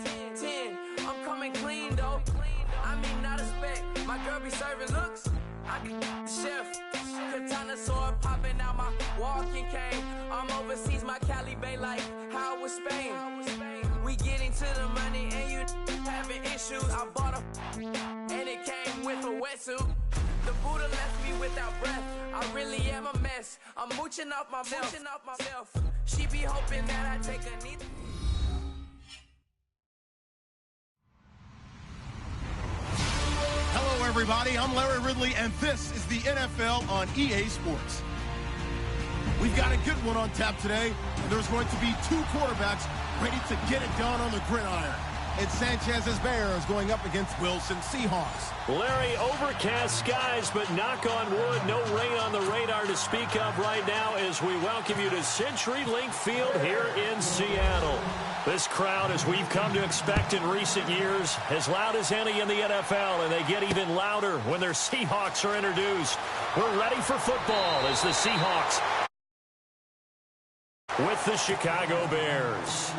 10. I'm coming clean, though. I mean, not a spec. My girl be serving looks. I can the chef. Katana sword popping out my walking cane. I'm overseas, my Cali Bay like how it was Spain. We getting to the money and you having issues. I bought a and it came with a wetsuit. The Buddha left me without breath. I really am a mess. I'm mooching off myself. She be hoping that I take a knee. Hello, everybody. I'm Larry Ridley, and this is the NFL on EA Sports. We've got a good one on tap today, and there's going to be two quarterbacks ready to get it done on the gridiron. It's Sanchez's Bears going up against Wilson Seahawks. Larry, overcast skies, but knock on wood, no rain on the radar to speak of right now as we welcome you to CenturyLink Field here in Seattle. This crowd, as we've come to expect in recent years, as loud as any in the NFL, and they get even louder when their Seahawks are introduced. We're ready for football as the Seahawks with the Chicago Bears.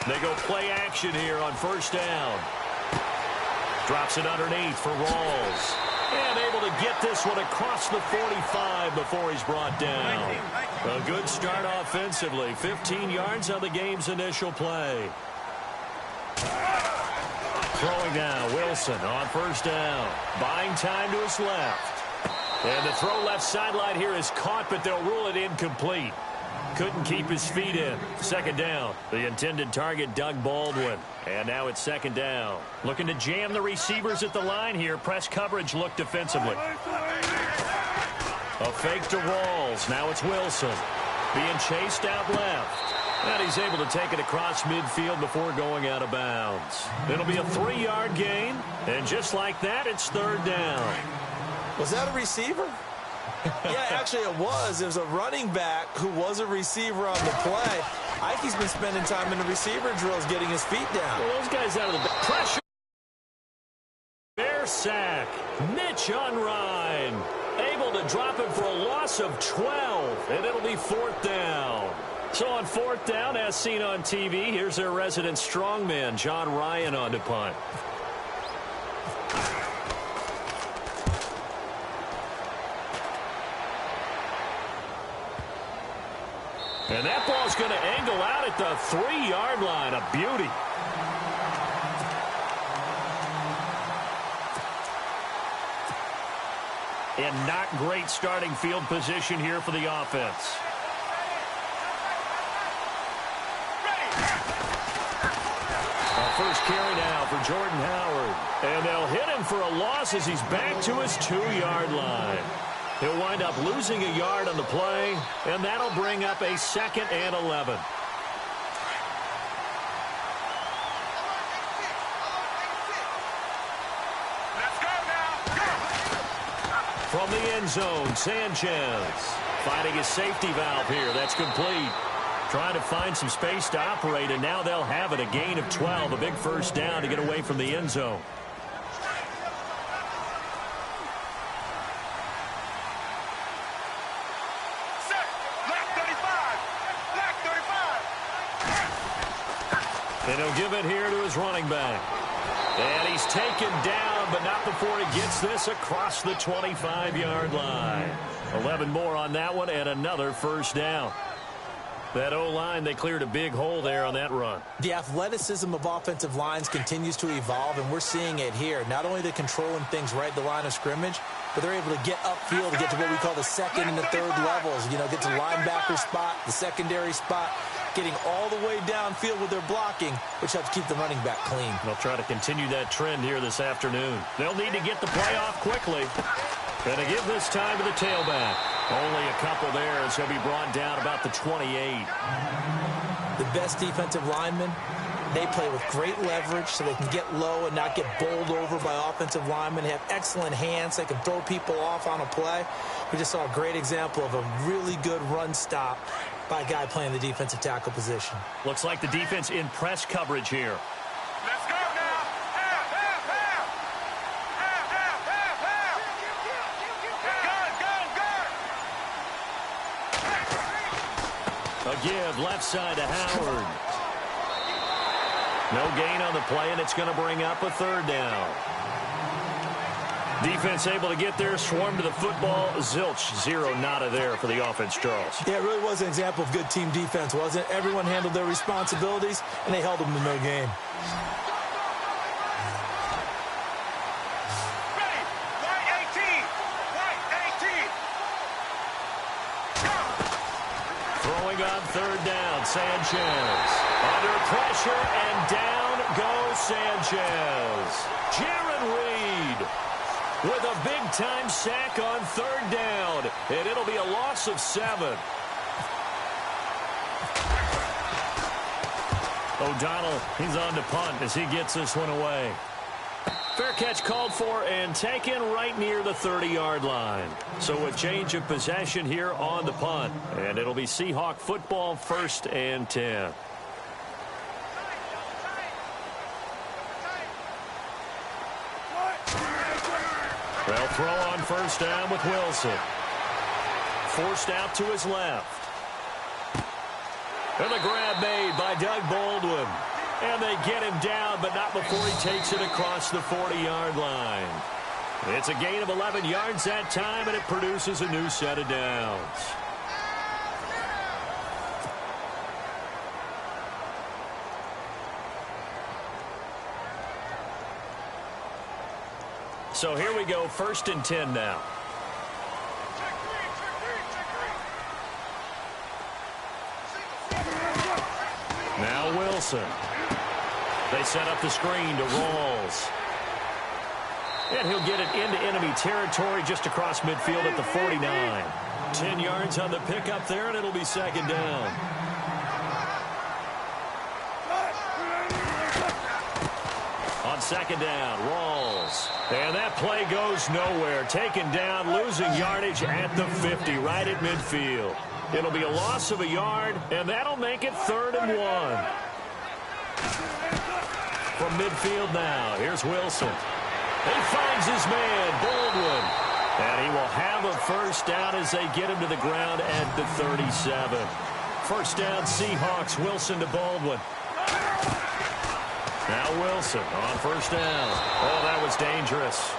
They go play action here on first down. Drops it underneath for Rawls. And able to get this one across the 45 before he's brought down. A good start offensively. 15 yards on the game's initial play. Throwing now, Wilson on first down. Buying time to his left. And the throw left sideline here is caught, but they'll rule it incomplete. Couldn't keep his feet in. Second down. The intended target, Doug Baldwin. And now it's second down. Looking to jam the receivers at the line here. Press coverage look defensively. A fake to Rawls. Now it's Wilson. Being chased out left. And he's able to take it across midfield before going out of bounds. It'll be a 3-yard gain. And just like that, it's third down. Was that a receiver? Yeah, actually it was. It was a running back who was a receiver on the play. Ike's been spending time in the receiver drills getting his feet down. Well, those guys out of the pressure. Bear sack. Mitch Unrein. Able to drop it for a loss of 12. And it'll be fourth down. So on fourth down, as seen on TV, here's their resident strongman, John Ryan, on to punt. And that ball's going to angle out at the 3-yard line. A beauty. And not great starting field position here for the offense. First carry now for Jordan Howard. And they'll hit him for a loss as he's back to his 2-yard line. He'll wind up losing a yard on the play, and that'll bring up a 2nd and 11. Let's go now. From the end zone, Sanchez finding his safety valve here. That's complete. Trying to find some space to operate, and now they'll have it. A gain of 12, a big first down to get away from the end zone. And he'll give it here to his running back. And he's taken down, but not before he gets this across the 25-yard line. 11 more on that one, and another first down. That O-line, they cleared a big hole there on that run. The athleticism of offensive lines continues to evolve, and we're seeing it here. Not only the controlling things right at the line of scrimmage, but they're able to get upfield to get to what we call the second and the third levels. You know, get to the linebacker spot, the secondary spot, getting all the way downfield with their blocking, which helps keep the running back clean. They'll try to continue that trend here this afternoon. They'll need to get the play off quickly. And to give this time to the tailback. Only a couple there as he'll be brought down about the 28. The best defensive linemen, they play with great leverage so they can get low and not get bowled over by offensive linemen. They have excellent hands. They can throw people off on a play. We just saw a great example of a really good run stop by a guy playing the defensive tackle position. Looks like the defense in press coverage here. Let's go now. Half, half, half. Half, half, half, half. Guard, guard, guard. A give left side to Howard. No gain on the play, and it's going to bring up a third down. Defense able to get there, swarm to the football. Zilch, zero nada there for the offense, Charles. Yeah, it really was an example of good team defense, wasn't it? Everyone handled their responsibilities, and they held them to no gain. Ready. White 18. White 18. Go. Throwing on third down, Sanchez. Under pressure, and down goes Sanchez. Jaron Reed with a big-time sack on third down, and it'll be a loss of 7. O'Donnell, he's on to punt as he gets this one away. Fair catch called for and taken right near the 30-yard line. So a change of possession here on the punt, and it'll be Seahawk football, 1st and 10. They'll throw on first down with Wilson. Forced out to his left. And the grab made by Doug Baldwin. And they get him down, but not before he takes it across the 40-yard line. It's a gain of 11 yards that time, and it produces a new set of downs. So here we go, 1st and 10 now. Now Wilson. They set up the screen to Rawls. And he'll get it into enemy territory just across midfield at the 49. 10 yards on the pickup there, and it'll be 2nd down. On 2nd down, Rawls. And that play goes nowhere. Taken down, losing yardage at the 50, right at midfield. It'll be a loss of a yard, and that'll make it 3rd and 1. From midfield now, here's Wilson. He finds his man, Baldwin. And he will have a first down as they get him to the ground at the 37. First down, Seahawks. Wilson to Baldwin. Now Wilson on first down. Oh, that was dangerous.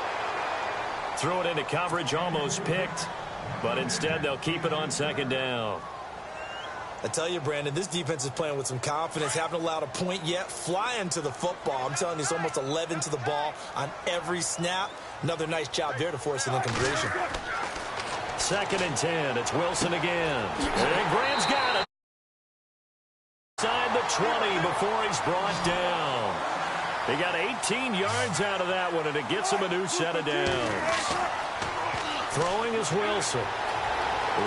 Threw it into coverage, almost picked. But instead, they'll keep it on 2nd down. I tell you, Brandon, this defense is playing with some confidence. Haven't allowed a point yet. Flying to the football. I'm telling you, it's almost 11 to the ball on every snap. Another nice job there to force an incompletion. 2nd and 10. It's Wilson again. And Graham's got it. Inside the 20 before he's brought down. He got 18 yards out of that one, and it gets him a new set of downs. Throwing is Wilson.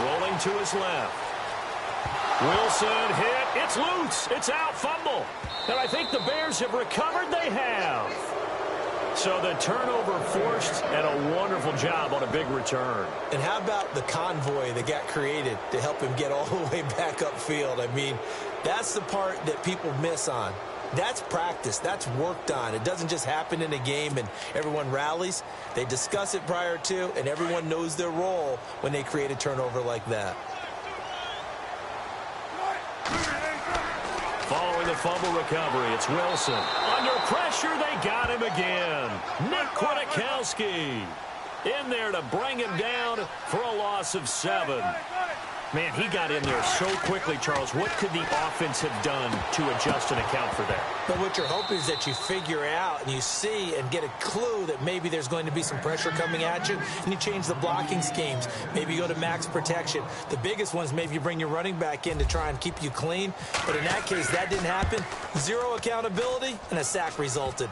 Rolling to his left. Wilson hit. It's loose. It's out. Fumble. And I think the Bears have recovered. They have. So the turnover forced, and a wonderful job on a big return. And how about the convoy that got created to help him get all the way back upfield? I mean, that's the part that people miss on. That's practice. That's worked on. It doesn't just happen in a game and everyone rallies. They discuss it prior to, and everyone knows their role when they create a turnover like that. Following the fumble recovery, it's Wilson. Under pressure, they got him again. Nick Kwiatkowski in there to bring him down for a loss of 7. Man, he got in there so quickly, Charles. What could the offense have done to adjust and account for that? But what you're hoping is that you figure out and you see and get a clue that maybe there's going to be some pressure coming at you, and you change the blocking schemes. Maybe you go to max protection. The biggest ones, maybe you bring your running back in to try and keep you clean. But in that case, that didn't happen. Zero accountability, and a sack resulted.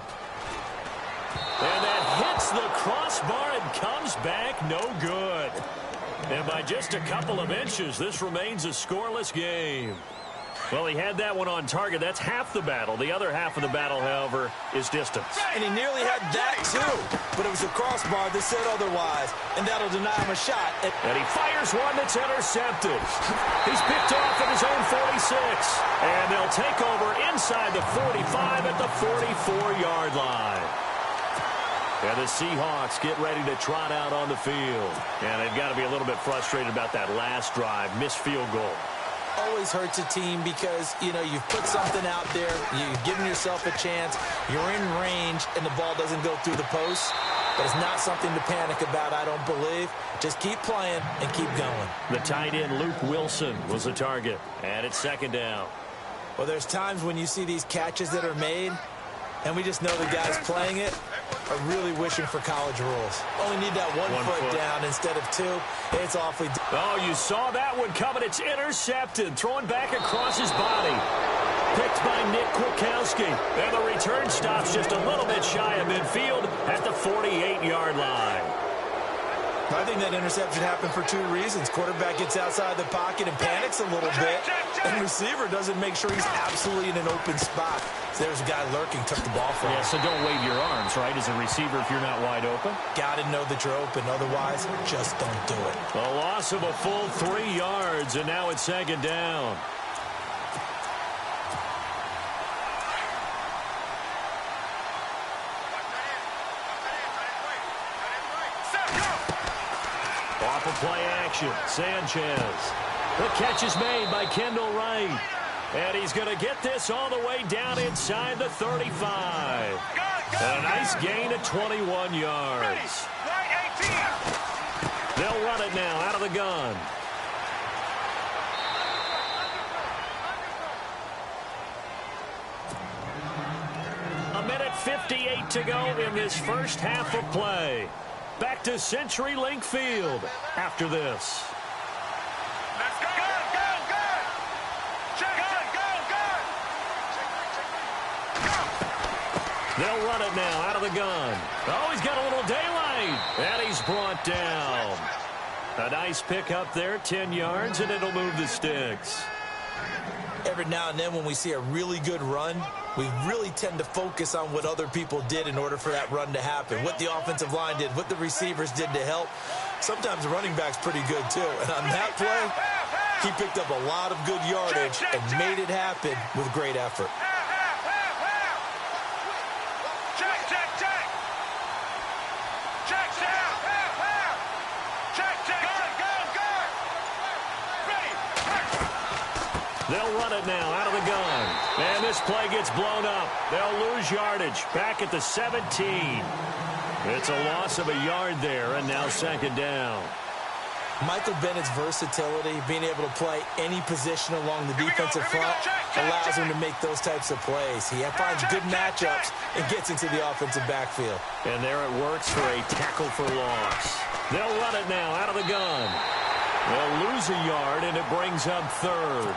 And that hits the crossbar and comes back no good. And by just a couple of inches, this remains a scoreless game. Well, he had that one on target. That's half the battle. The other half of the battle, however, is distance. And he nearly had that, too. But it was a crossbar that said otherwise. And that'll deny him a shot. And he fires one that's intercepted. He's picked off at his own 46. And they'll take over inside the 45 at the 44-yard line. And the Seahawks get ready to trot out on the field. And they've got to be a little bit frustrated about that last drive, missed field goal. Always hurts a team because, you know, you've put something out there, you've given yourself a chance, you're in range, and the ball doesn't go through the post. But it's not something to panic about, I don't believe. Just keep playing and keep going. The tight end, Luke Wilson, was the target. And it's second down. Well, there's times when you see these catches that are made, and we just know the guys playing it are really wishing for college rules. Only need that one foot down instead of two. It's awfully... Oh, you saw that one coming. It's intercepted. Throwing back across his body. Picked by Nick Kwiatkowski. And the return stops just a little bit shy of midfield at the 48-yard line. I think that interception happened for two reasons. Quarterback gets outside the pocket and panics a little bit, and receiver doesn't make sure he's absolutely in an open spot. So there's a guy lurking, took the ball from him. Yeah, so don't wave your arms, right, as a receiver if you're not wide open. Got to know that you're open. Otherwise, just don't do it. A loss of a full 3 yards, and now it's second down. Off of play action, Sanchez. The catch is made by Kendall Wright. And he's going to get this all the way down inside the 35. And a nice gain of 21 yards. They'll run it now out of the gun. A minute 58 to go in this first half of play. Back to CenturyLink Field after this. Let's go, go, go! Check, go, go! They'll run it now out of the gun. Oh, he's got a little daylight. And he's brought down. A nice pick up there, 10 yards, and it'll move the sticks. Every now and then when we see a really good run, we really tend to focus on what other people did in order for that run to happen. What the offensive line did, what the receivers did to help. Sometimes the running back's pretty good, too. And on that play, he picked up a lot of good yardage and made it happen with great effort. Check, check, check! Check, check! Check, check, go, go, go! Ready! They'll run it now out of the gun. And this play gets blown up. They'll lose yardage back at the 17. It's a loss of a yard there, and now second down. Michael Bennett's versatility, being able to play any position along the defensive front, allows him to make those types of plays. He finds good matchups and gets into the offensive backfield. And there it works for a tackle for loss. They'll run it now out of the gun. They'll lose a yard, and it brings up third.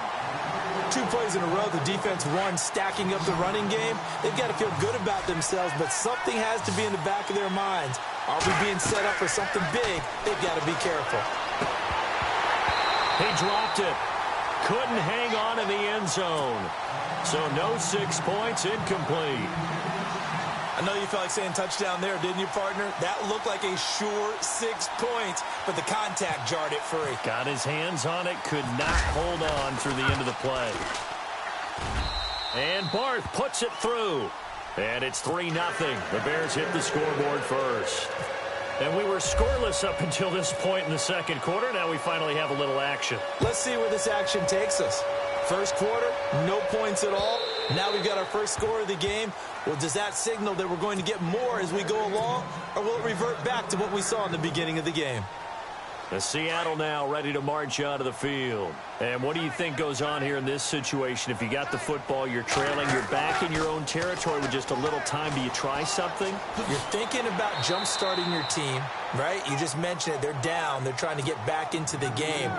2 plays in a row, the defense won, stacking up the running game. They've got to feel good about themselves, but something has to be in the back of their minds. Are we being set up for something big? They've got to be careful. He dropped it. Couldn't hang on in the end zone. So no 6 points, incomplete. I know you felt like saying touchdown there, didn't you, partner? That looked like a sure 6 points, but the contact jarred it free. Got his hands on it, could not hold on through the end of the play. And Barth puts it through. And it's 3-0. The Bears hit the scoreboard first. And we were scoreless up until this point in the second quarter. Now we finally have a little action. Let's see where this action takes us. First quarter, no points at all. Now we've got our first score of the game. Well, does that signal that we're going to get more as we go along, or will it revert back to what we saw in the beginning of the game? The Seattle now ready to march onto the field. And what do you think goes on here in this situation? If you got the football, you're trailing, you're back in your own territory with just a little time. Do you try something? You're thinking about jump-starting your team, right? You just mentioned it. They're down. They're trying to get back into the game.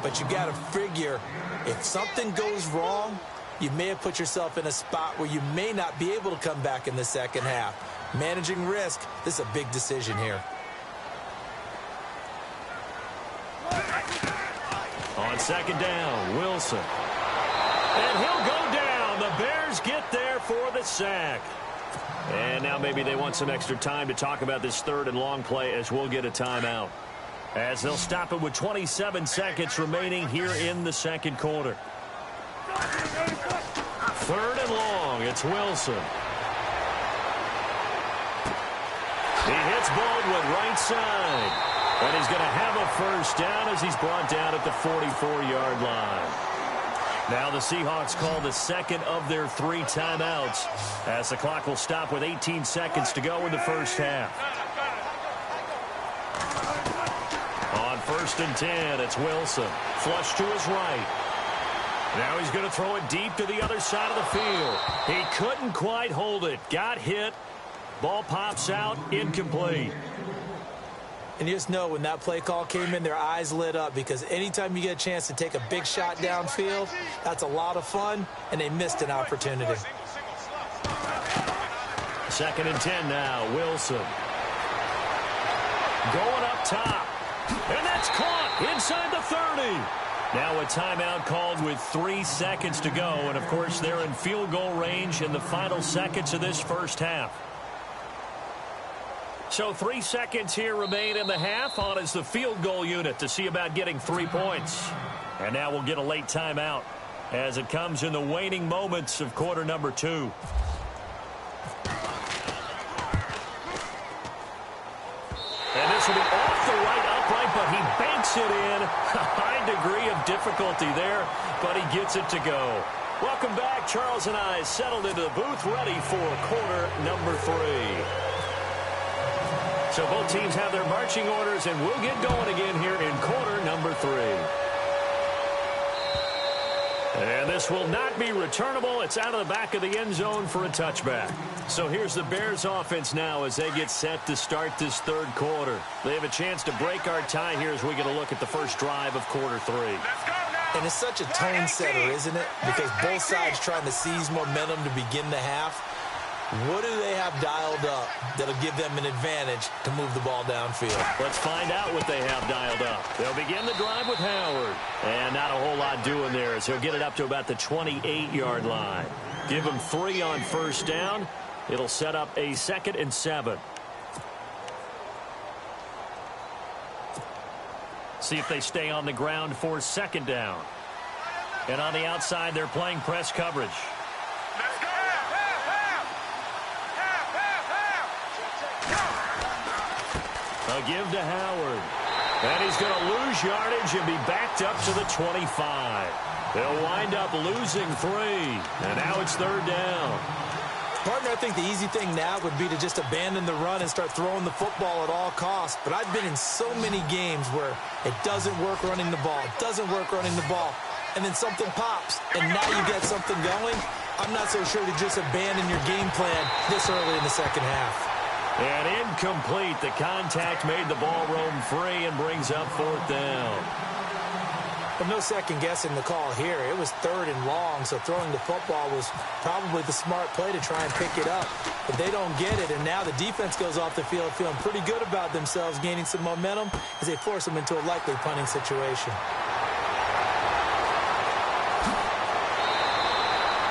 But you got to figure, if something goes wrong, you may have put yourself in a spot where you may not be able to come back in the second half. Managing risk, this is a big decision here. On second down, Wilson. And he'll go down. The Bears get there for the sack. And now maybe they want some extra time to talk about this third and long play as we'll get a timeout. As they'll stop it with 27 seconds remaining here in the second quarter. Third and long. It's Wilson. He hits Baldwin right side. And he's going to have a first down as he's brought down at the 44-yard line. Now the Seahawks call the second of their 3 timeouts as the clock will stop with 18 seconds to go in the first half. On 1st and 10, it's Wilson. Flush to his right. Now he's going to throw it deep to the other side of the field. He couldn't quite hold it. Got hit. Ball pops out. Incomplete. And you just know when that play call came in, their eyes lit up because anytime you get a chance to take a big shot downfield, that's a lot of fun, and they missed an opportunity. 2nd and 10 now. Wilson. Going up top. And that's caught inside the 30. Now a timeout called with 3 seconds to go. And, of course, they're in field goal range in the final seconds of this first half. So 3 seconds here remain in the half. On is the field goal unit to see about getting 3 points. And now we'll get a late timeout as it comes in the waning moments of quarter number 2. And this will be off the right upright, but he banks it in. A high degree of difficulty there, but he gets it to go. Welcome back. Charles and I settled into the booth ready for quarter number 3. So both teams have their marching orders, and we'll get going again here in quarter number 3. And this will not be returnable. It's out of the back of the end zone for a touchback. So here's the Bears offense now as they get set to start this third quarter. They have a chance to break our tie here as we get a look at the first drive of quarter 3. And it's such a tone setter, isn't it? Because both sides trying to seize momentum to begin the half. What do they have dialed up that'll give them an advantage to move the ball downfield? Let's find out what they have dialed up. They'll begin the drive with Howard. And not a whole lot doing there as he'll get it up to about the 28-yard line. Give him 3 on first down. It'll set up a 2nd and 7. See if they stay on the ground for 2nd down. And on the outside, they're playing press coverage. A give to Howard. And he's going to lose yardage and be backed up to the 25. They'll wind up losing 3. And now it's 3rd down. Partner, I think the easy thing now would be to just abandon the run and start throwing the football at all costs. But I've been in so many games where it doesn't work running the ball. It doesn't work running the ball. And then something pops. And now you get something going. I'm not so sure to just abandon your game plan this early in the second half. And incomplete. The contact made the ball roam free and brings up 4th down. But no second guessing the call here. It was 3rd and long, so throwing the football was probably the smart play to try and pick it up. But they don't get it, and now the defense goes off the field feeling pretty good about themselves, gaining some momentum as they force them into a likely punting situation.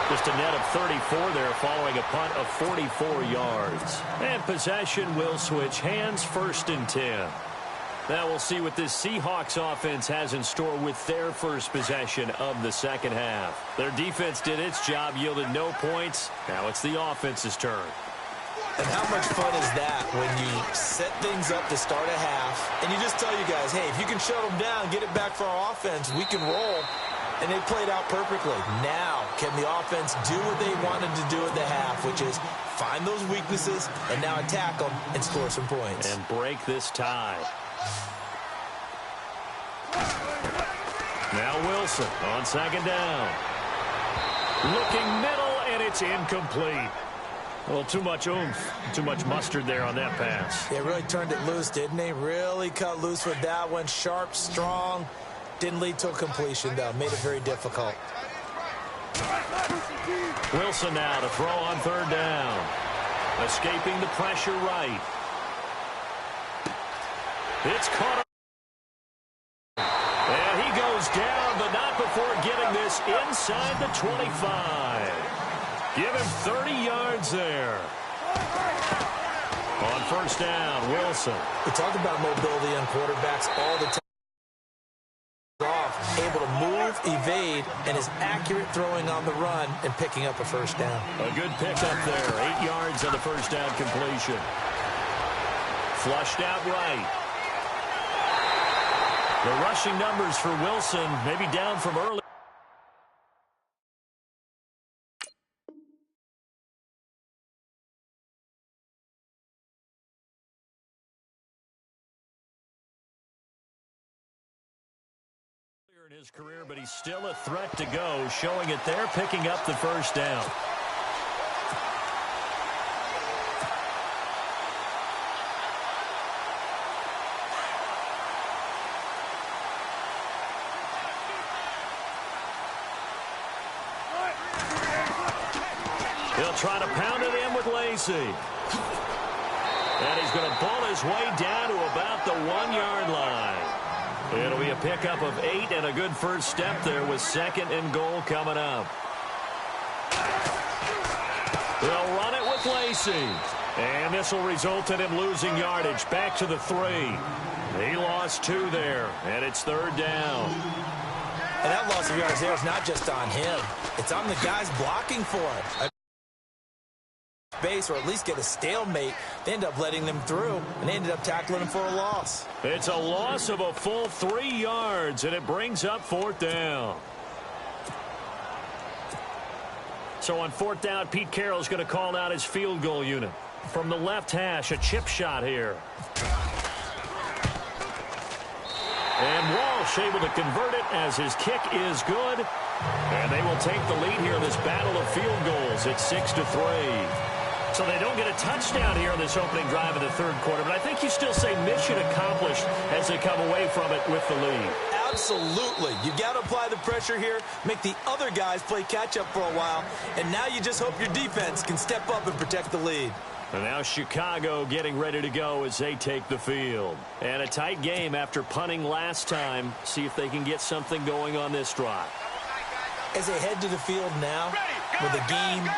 Just a net of 34 there following a punt of 44 yards. And possession will switch hands, 1st and 10. Now we'll see what this Seahawks offense has in store with their first possession of the second half. Their defense did its job, yielded no points. Now it's the offense's turn. And how much fun is that when you set things up to start a half and you just tell you guys, hey, if you can shut them down, get it back for our offense, we can roll. And they played out perfectly. Now, can the offense do what they wanted to do at the half, which is find those weaknesses and now attack them and score some points. And break this tie. Now Wilson on 2nd down. Looking middle, and it's incomplete. Well, too much oomph, too much mustard there on that pass. They really turned it loose, didn't they? Really cut loose with that one. Sharp, strong. Didn't lead to a completion, though. Made it very difficult. Wilson now to throw on 3rd down. Escaping the pressure right. It's caught. And he goes down, but not before getting this inside inside the 25. Give him 30 yards there. On first down, Wilson. We talk about mobility on quarterbacks all the time. Able to move, evade, and is accurate throwing on the run and picking up a first down. A good pickup there. 8 yards on the first down completion. Flushed out right. The rushing numbers for Wilson maybe down from early. In his career, but he's still a threat to go, showing it there, picking up the first down. He'll try to pound it in with Lacey. And he's going to pull his way down to about the 1-yard line. It'll be a pickup of 8 and a good first step there with 2nd and goal coming up. They'll run it with Lacey. And this will result in him losing yardage back to the 3. He lost 2 there, and it's 3rd down. And that loss of yards there is not just on him. It's on the guys blocking for it. Base, or at least get a stalemate. They end up letting them through, and they ended up tackling him for a loss. It's a loss of a full 3 yards, and it brings up 4th down. So on 4th down, Pete Carroll's going to call out his field goal unit. From the left hash, a chip shot here. And Walsh able to convert it as his kick is good. And they will take the lead here in this battle of field goals. It's 6-3. So they don't get a touchdown here in this opening drive of the 3rd quarter. But I think you still say mission accomplished as they come away from it with the lead. Absolutely. You've got to apply the pressure here, make the other guys play catch-up for a while, and now you just hope your defense can step up and protect the lead. And now Chicago getting ready to go as they take the field. And a tight game after punting last time. See if they can get something going on this drive. As they head to the field now, with the game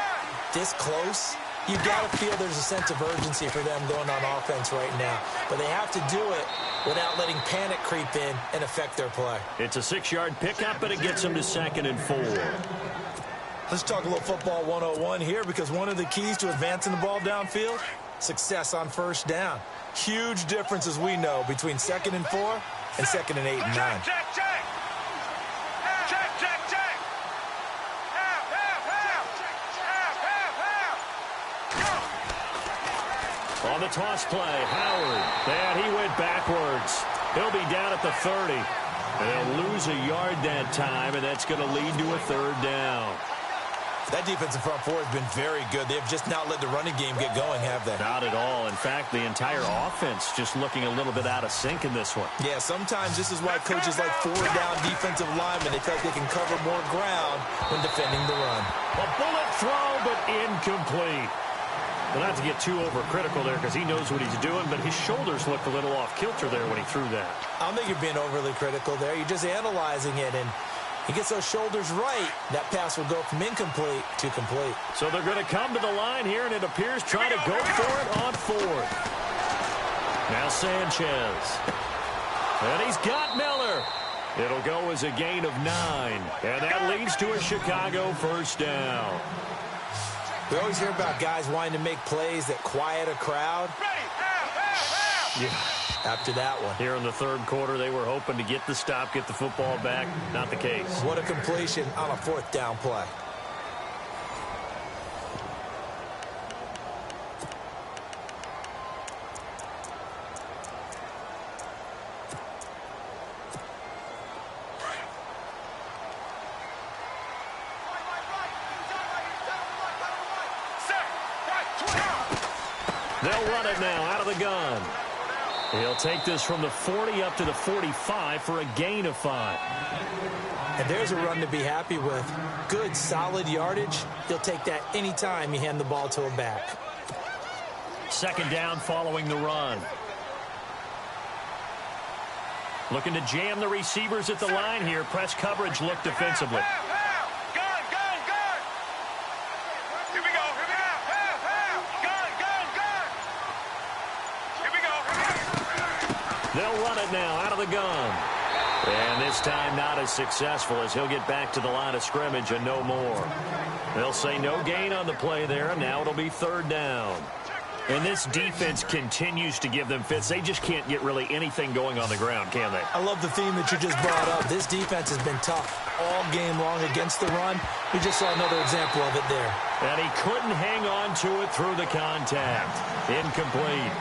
this close, you've got to feel there's a sense of urgency for them going on offense right now. But they have to do it without letting panic creep in and affect their play. It's a 6-yard pickup, but it gets them to 2nd and 4. Let's talk a little football 101 here, because one of the keys to advancing the ball downfield, success on first down. Huge difference, as we know, between 2nd and 4 and 2nd and 8 and 9. Check, check, check. Check, check, check. On the toss play, Howard. And he went backwards. He'll be down at the 30. And they'll lose a yard that time, and that's going to lead to a 3rd down. That defensive front four has been very good. They've just not let the running game get going, have they? Not at all. In fact, the entire offense just looking a little bit out of sync in this one. Yeah, sometimes this is why coaches like 4-down defensive linemen, they feel like they can cover more ground when defending the run. A bullet throw, but incomplete. Well, not to get too overcritical there, because he knows what he's doing, but his shoulders looked a little off kilter there when he threw that. I don't think you're being overly critical there. You're just analyzing it, and he gets those shoulders right, that pass will go from incomplete to complete. So they're going to come to the line here, and it appears trying to go for it on 4th. Now Sanchez. And he's got Miller. It'll go as a gain of 9. And that leads to a Chicago first down. We always hear about guys wanting to make plays that quiet a crowd. Yeah. After that one. Here in the 3rd quarter, they were hoping to get the stop, get the football back. Not the case. What a completion on a 4th down play. They'll run it now out of the gun. He'll take this from the 40 up to the 45 for a gain of 5. And there's a run to be happy with. Good, solid yardage. He'll take that anytime you hand the ball to a back. 2nd down following the run. Looking to jam the receivers at the line here. Press coverage look defensively. They'll run it now out of the gun. And this time not as successful as he'll get back to the line of scrimmage and no more. They'll say no gain on the play there. Now it'll be third down. And this defense continues to give them fits. They just can't get really anything going on the ground, can they? I love the theme that you just brought up. This defense has been tough all game long against the run. We just saw another example of it there. And he couldn't hang on to it through the contact. Incomplete.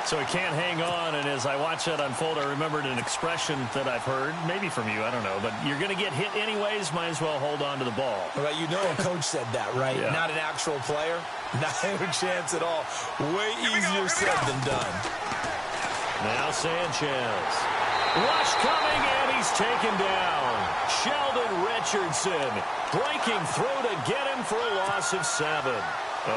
So he can't hang on, and as I watch that unfold, I remembered an expression that I've heard, maybe from you, I don't know, but you're going to get hit anyways, might as well hold on to the ball. Well, you know a coach said that, right? Yeah. Not an actual player. Not a chance at all. Way easier said than done. Now Sanchez. Rush coming, and he's taken down. Sheldon Richardson breaking through to get him for a loss of 7.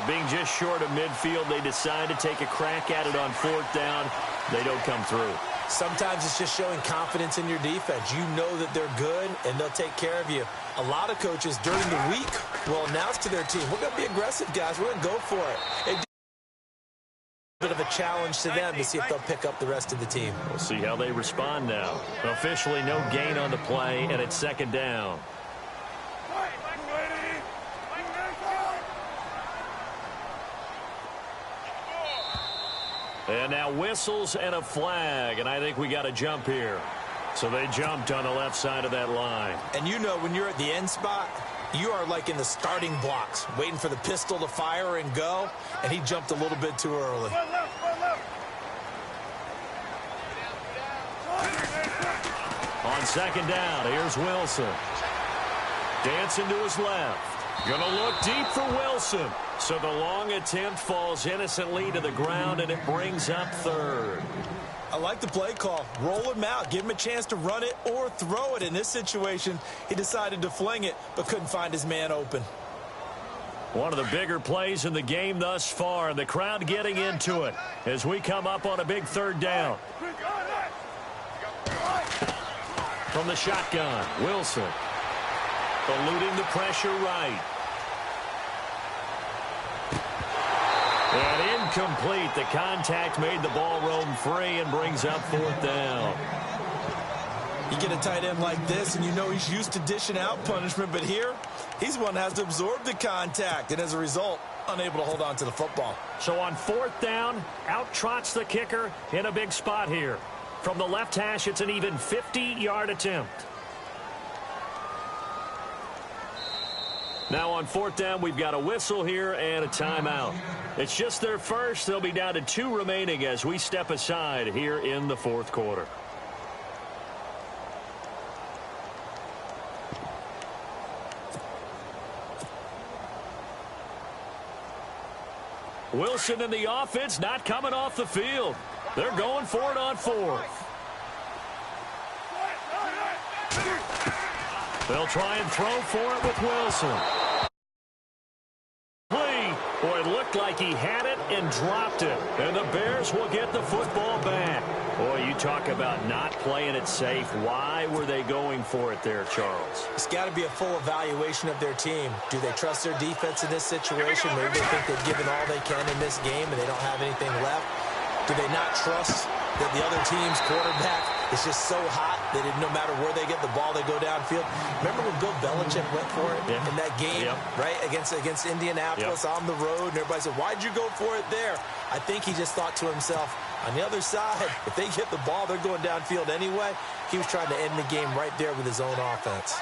Being just short of midfield, they decide to take a crack at it on fourth down. They don't come through. Sometimes it's just showing confidence in your defense. You know that they're good, and they'll take care of you. A lot of coaches during the week will announce to their team, we're going to be aggressive, guys. We're going to go for it. A bit of a challenge to them to see if they'll pick up the rest of the team. We'll see how they respond now. Officially no gain on the play, and it's second down. And now whistles and a flag, and I think we got a jump here. So they jumped on the left side of that line. And you know when you're at the end spot, you are like in the starting blocks, waiting for the pistol to fire and go, and he jumped a little bit too early. On second down, here's Wilson. Dancing to his left. Gonna look deep for Wilson. So the long attempt falls innocently to the ground, and it brings up third. I like the play call. Roll him out. Give him a chance to run it or throw it. In this situation, he decided to fling it, but couldn't find his man open. One of the bigger plays in the game thus far. The crowd getting into it as we come up on a big third down. From the shotgun, Wilson. Eluding the pressure right. And incomplete. The contact made the ball roam free and brings up fourth down. You get a tight end like this, and you know he's used to dishing out punishment, but here, he's one that has to absorb the contact, and as a result, unable to hold on to the football. So on fourth down, out trots the kicker in a big spot here. From the left hash, it's an even 50-yard attempt. Now on fourth down, we've got a whistle here and a timeout. It's just their first. They'll be down to 2 remaining as we step aside here in the fourth quarter. Wilson and the offense not coming off the field. They're going for it on fourth. They'll try and throw for it with Wilson. Boy, it looked like he had it and dropped it. And the Bears will get the football back. Boy, you talk about not playing it safe. Why were they going for it there, Charles? It's got to be a full evaluation of their team. Do they trust their defense in this situation? Maybe they think they've given all they can in this game and they don't have anything left. Do they not trust that the other team's quarterback is just so hot that no matter where they get the ball, they go downfield? Remember when Bill Belichick went for it in that game, right, against Indianapolis on the road, and everybody said, why'd you go for it there? I think he just thought to himself, on the other side, if they get the ball, they're going downfield anyway. He was trying to end the game right there with his own offense.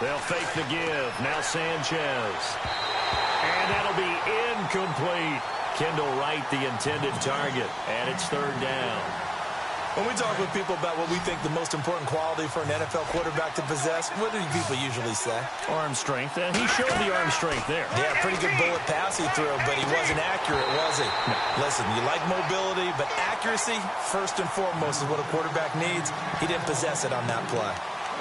They'll fake the give. Now Sanchez. And that'll be incomplete. Kendall Wright, the intended target, and it's third down. When we talk with people about what we think the most important quality for an NFL quarterback to possess, what do people usually say? Arm strength. And he showed the arm strength there. Yeah, pretty good bullet pass he threw, but he wasn't accurate, was he? No. Listen, you like mobility, but accuracy, first and foremost, is what a quarterback needs. He didn't possess it on that play.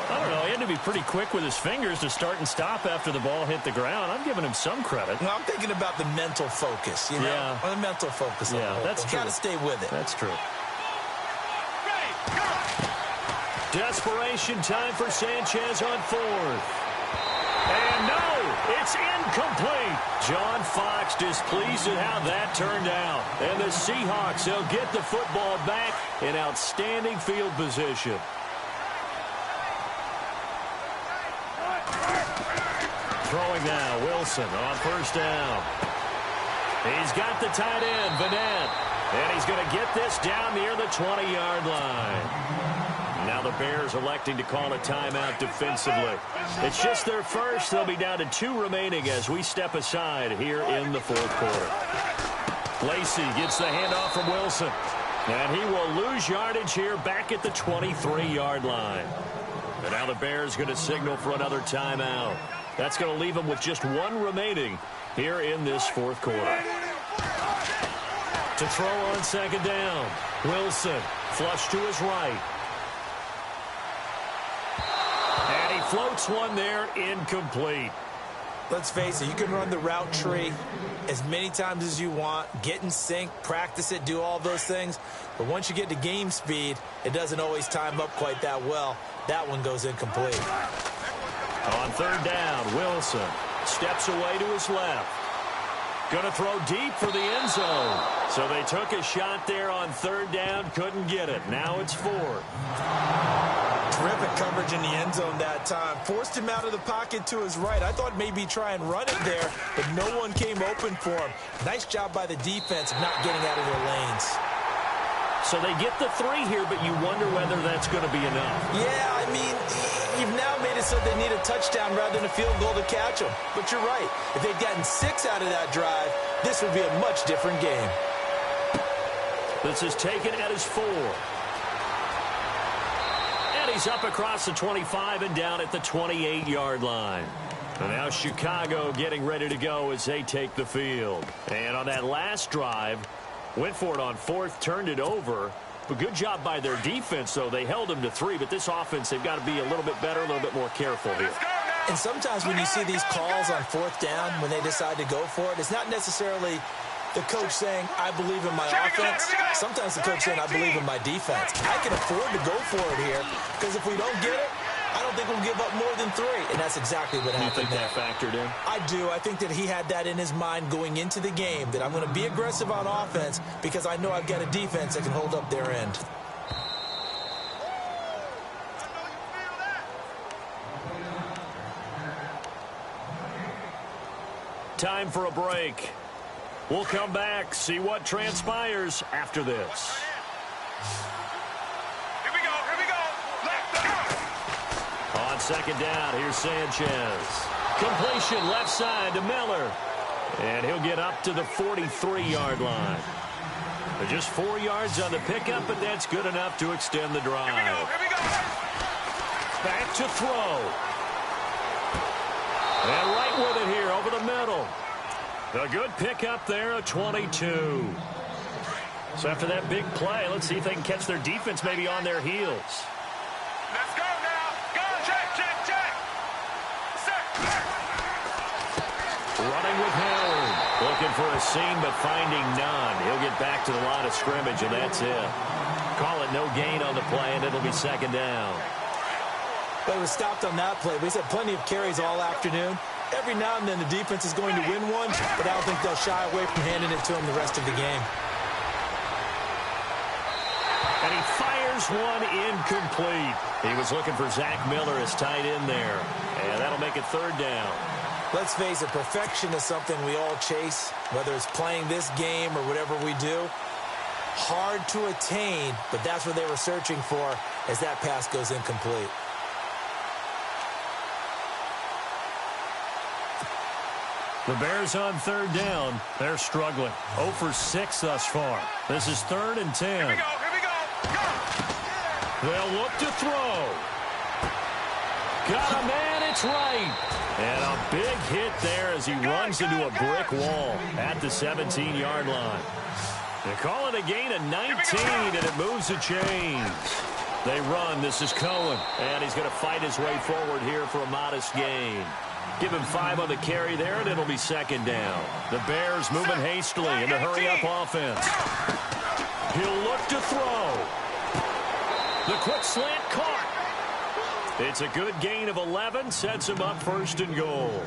I don't know. He had to be pretty quick with his fingers to start and stop after the ball hit the ground. I'm giving him some credit. Well, I'm thinking about the mental focus, you know? Yeah. Or the mental focus. Yeah, that's true. You got to stay with it. That's true. Desperation time for Sanchez on fourth. And no, it's incomplete. Complete. John Fox displeased at how that turned out. And the Seahawks, they'll get the football back in outstanding field position. Throwing now, Wilson on first down. He's got the tight end, Vanette. And he's going to get this down near the 20-yard line. Now the Bears electing to call a timeout defensively. It's just their first. They'll be down to 2 remaining as we step aside here in the fourth quarter. Lacey gets the handoff from Wilson. And he will lose yardage here back at the 23-yard line. And now the Bears going to signal for another timeout. That's going to leave them with just 1 remaining here in this fourth quarter. To throw on second down, Wilson flush to his right. And he floats one there, incomplete. Let's face it, you can run the route tree as many times as you want, get in sync, practice it, do all those things. But once you get to game speed, it doesn't always time up quite that well. That one goes incomplete. On third down, Wilson steps away to his left. Going to throw deep for the end zone. So they took a shot there on third down, couldn't get it. Now it's 4. Terrific coverage in the end zone that time. Forced him out of the pocket to his right. I thought maybe try and run it there, but no one came open for him. Nice job by the defense of not getting out of their lanes. So they get the 3 here, but you wonder whether that's going to be enough. Yeah, I mean, you've now made it so they need a touchdown rather than a field goal to catch them. But you're right. If they'd gotten 6 out of that drive, this would be a much different game. This is taken at his 4. And he's up across the 25 and down at the 28-yard line. And now Chicago getting ready to go as they take the field. And on that last drive, went for it on 4th, turned it over. But good job by their defense, though. They held them to 3, but this offense, they've got to be a little bit better, a little bit more careful here. And sometimes when you see these calls on 4th down, when they decide to go for it, it's not necessarily the coach saying, I believe in my offense. Sometimes the coach saying, I believe in my defense. I can afford to go for it here, because if we don't get it, I don't think we'll give up more than 3. And that's exactly what happened there. You think that factored in? I do. I think that he had that in his mind going into the game, that I'm going to be aggressive on offense because I know I've got a defense that can hold up their end. Time for a break. We'll come back, see what transpires after this. On second down, here's Sanchez. Completion left side to Miller. And he'll get up to the 43-yard line. But just 4 yards on the pickup, but that's good enough to extend the drive. Here we go. Back to throw. And right with it here over the middle. A good pickup there, a 22. So after that big play, let's see if they can catch their defense maybe on their heels. Let's go now. Go, check. Set. Running with Howard. Looking for a seam, but finding none. He'll get back to the line of scrimmage, and that's it. Call it no gain on the play, and it'll be second down. But it was stopped on that play. He's had plenty of carries all afternoon. Every now and then the defense is going to win one, but I don't think they'll shy away from handing it to him the rest of the game. And he fires one incomplete. He was looking for Zach Miller as tight end there. And that'll make it third down. Let's face it, perfection is something we all chase, whether it's playing this game or whatever we do. Hard to attain, but that's what they were searching for as that pass goes incomplete. The Bears on third down. They're struggling. 0 for 6 thus far. This is 3rd and 10. Here we go. They'll look to throw. Got a man, it's right. And a big hit there as he runs into a brick wall at the 17-yard line. They call it a gain of 19, and it moves the chains. They run. This is Cohen, and he's going to fight his way forward here for a modest gain. Give him 5 on the carry there, and it'll be second down. The Bears moving hastily in the hurry-up offense. He'll look to throw. The quick slant caught. It's a good gain of 11, sets him up 1st and goal.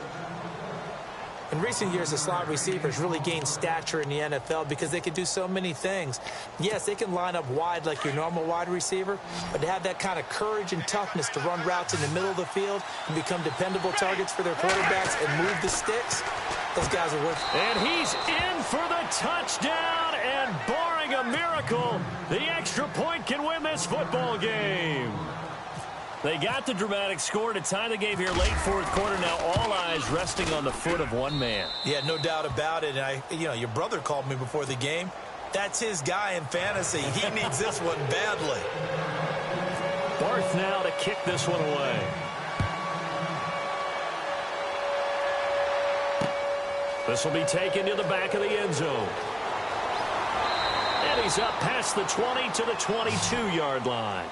In recent years, the slot receivers really gained stature in the NFL because they can do so many things. Yes, they can line up wide like your normal wide receiver, but to have that kind of courage and toughness to run routes in the middle of the field and become dependable targets for their quarterbacks and move the sticks, those guys are worth it. And he's in for the touchdown, and barring a miracle, the extra point can win this football game. They got the dramatic score to tie the game here late fourth quarter. Now all eyes resting on the foot of one man. Yeah, no doubt about it. And your brother called me before the game. That's his guy in fantasy. He needs this one badly. Barth now to kick this one away. This will be taken to the back of the end zone. And he's up past the 20 to the 22-yard line.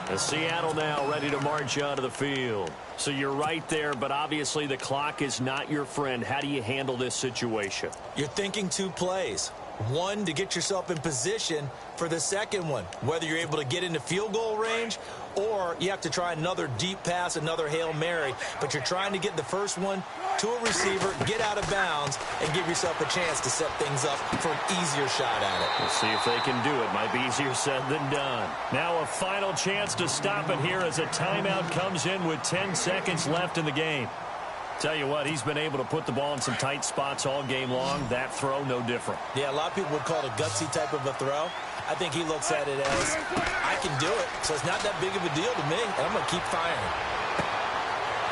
And Seattle now ready to march onto the field. So you're right there, but obviously the clock is not your friend. How do you handle this situation? You're thinking two plays. One, to get yourself in position for the second one, whether you're able to get into field goal range or you have to try another deep pass, another Hail Mary. But you're trying to get the first one to a receiver, get out of bounds, and give yourself a chance to set things up for an easier shot at it. We'll see if they can do it. Might be easier said than done. Now a final chance to stop it here as a timeout comes in with 10 seconds left in the game. Tell you what, he's been able to put the ball in some tight spots all game long. That throw, no different. Yeah, a lot of people would call it a gutsy type of a throw. I think he looks at it as, I can do it, so it's not that big of a deal to me, and I'm going to keep firing.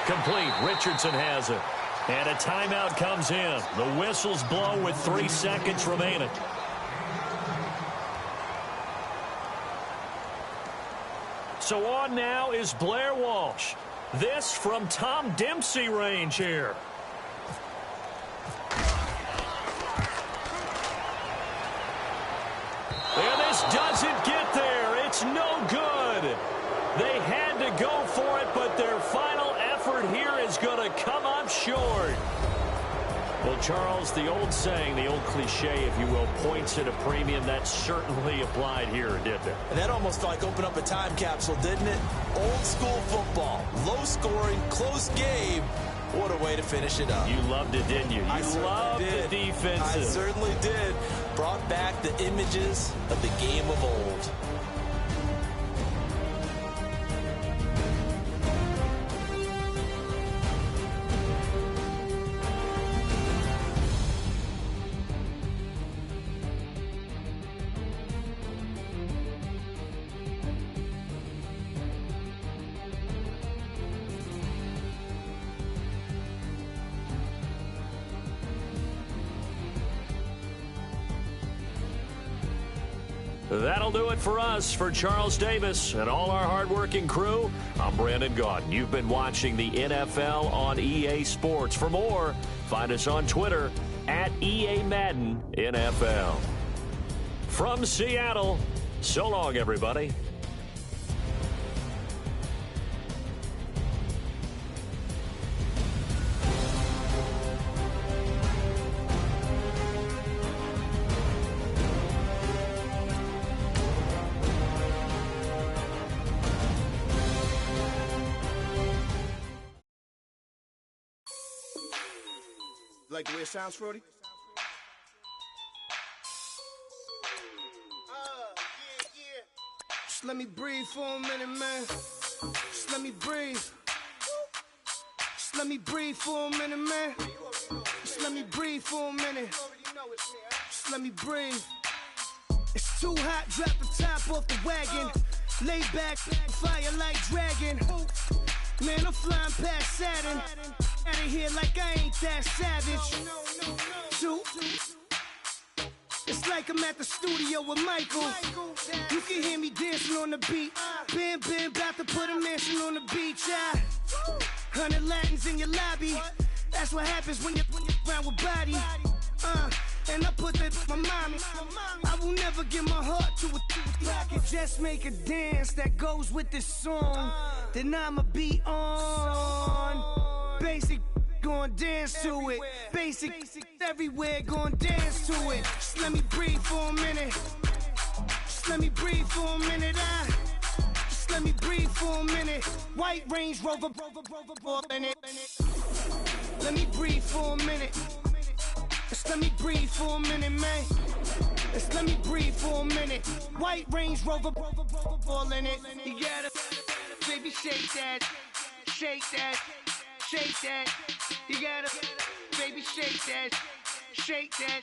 Complete. Richardson has it. And a timeout comes in. The whistles blow with 3 seconds remaining. So on now is Blair Walsh. This from Tom Dempsey range here. And this doesn't get there. It's no good. They had to go for it, but their final effort here is going to come up short. Well, Charles, the old saying, the old cliche, if you will, points at a premium, that certainly applied here, didn't it? And that almost like opened up a time capsule, didn't it? Old school football, low scoring, close game. What a way to finish it up. You loved it, didn't you? You loved the defenses. I certainly did. Brought back the images of the game of old. That'll do it for us. For Charles Davis and all our hardworking crew, I'm Brandon Gaudin. You've been watching the NFL on EA Sports. For more, find us on Twitter at EA Madden NFL. From Seattle, so long, everybody. Like the way it sounds, Frody? Just let me breathe for a minute, man. Just let me breathe. Just let me breathe for a minute, man. Just let me breathe for a minute. Just let me breathe. It's too hot, drop the top off the wagon. Lay back, fire like dragon. Man, I'm flying past Saturn. Out of here like I ain't that savage. Two. It's like I'm at the studio with Michael. You can hear me dancing on the beat. Bam, about to put a mansion on the beach. 100 Latins in your lobby. That's what happens when you're around with body. And I put that with my mommy. I will never give my heart to a I can just make a dance that goes with this song. Then I'ma be on. Basic, gon' dance to it. Basic, everywhere, gon' dance to it. Just let me breathe for a minute. Just let me breathe for a minute. Just let me breathe for a minute. White Range Rover, in it. Let me breathe for a minute. Just let me breathe for a minute, man. Just let me breathe for a minute. White Range Rover, all in it. You gotta, baby, shake that, shake that, shake that. You gotta, baby, shake that, shake that.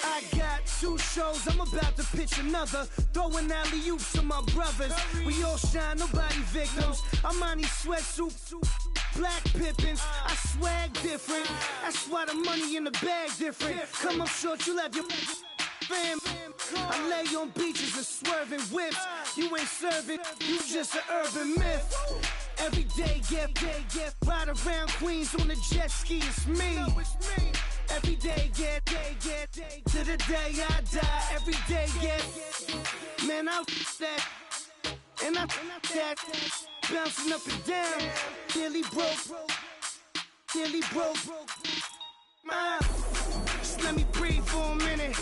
I got 2 shows, I'm about to pitch another. Throwing alley-oops to my brothers. We all shine, nobody victims. I'm on these sweatsuits, black Pippins. I swag different. That's why the money in the bag different. Come up short, you left your fam. I lay on beaches and swerving whips. You ain't serving, you just an urban myth. Every day, get ride around Queens on a jet ski, it's me. Every day, get to the day I die. Every day, get man, I that and I that bouncing up and down. Nearly broke. Just let me breathe for a minute.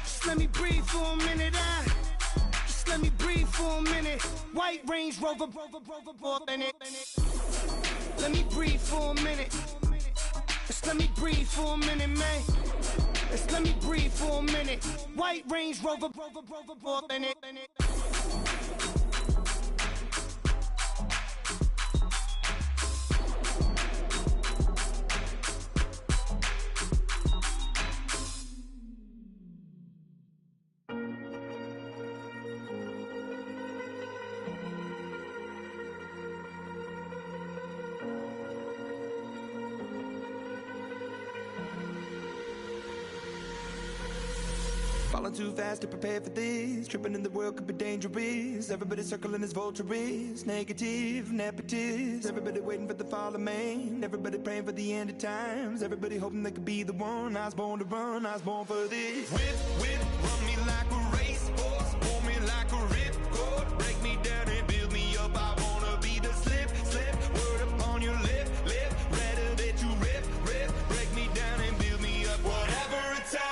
Just let me breathe for a minute. Just let me breathe for a minute. White Range Rover, in it. Let me breathe for a minute. Just let me breathe for a minute, man. Just let me breathe for a minute. White Range Rover, in it. Falling too fast to prepare for this. Tripping in the world could be dangerous. Everybody circling as vultures. Negative, nepotist. Everybody waiting for the fall of man. Everybody praying for the end of times. Everybody hoping they could be the one. I was born to run, I was born for this. Whip, run me like a racehorse. Pull me like a ripcord. Break me down and build me up. I wanna be the slip. Word upon your lip. Rather that you rip. Break me down and build me up. Whatever it takes.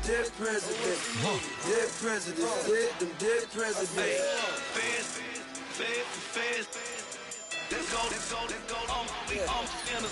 dead presidents. Dead presidents. Dead, them dead presidents. Feds. Let's go. We on in the